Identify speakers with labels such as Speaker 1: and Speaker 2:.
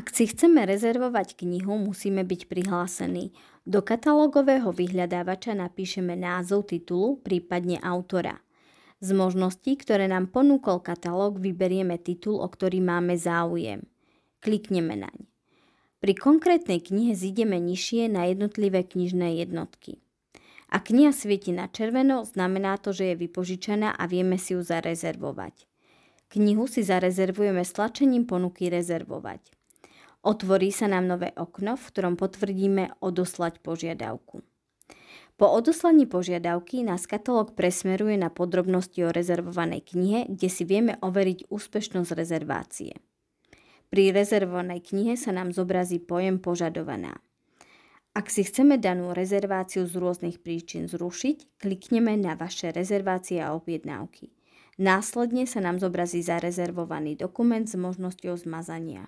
Speaker 1: Ak si chceme rezervovať knihu, musíme byť prihlásení. Do katalógového vyhľadávača napíšeme názov titulu, prípadne autora. Z možností, ktoré nám ponúkol katalóg, vyberieme titul, o ktorý máme záujem. Klikneme naň. Pri konkrétnej knihe zídeme nižšie na jednotlivé knižné jednotky. Ak kniha svieti na červeno, znamená to, že je vypožičaná a vieme si ju zarezervovať. Knihu si zarezervujeme stlačením ponuky rezervovať. Otvorí sa nám nové okno, v ktorom potvrdíme odoslať požiadavku. Po odoslaní požiadavky nás katalóg presmeruje na podrobnosti o rezervovanej knihe, kde si vieme overiť úspešnosť rezervácie. Pri rezervovanej knihe sa nám zobrazí pojem požadovaná. Ak si chceme danú rezerváciu z rôznych príčin zrušiť, klikneme na vaše rezervácie a objednávky. Následne sa nám zobrazí zarezervovaný dokument s možnosťou zmazania.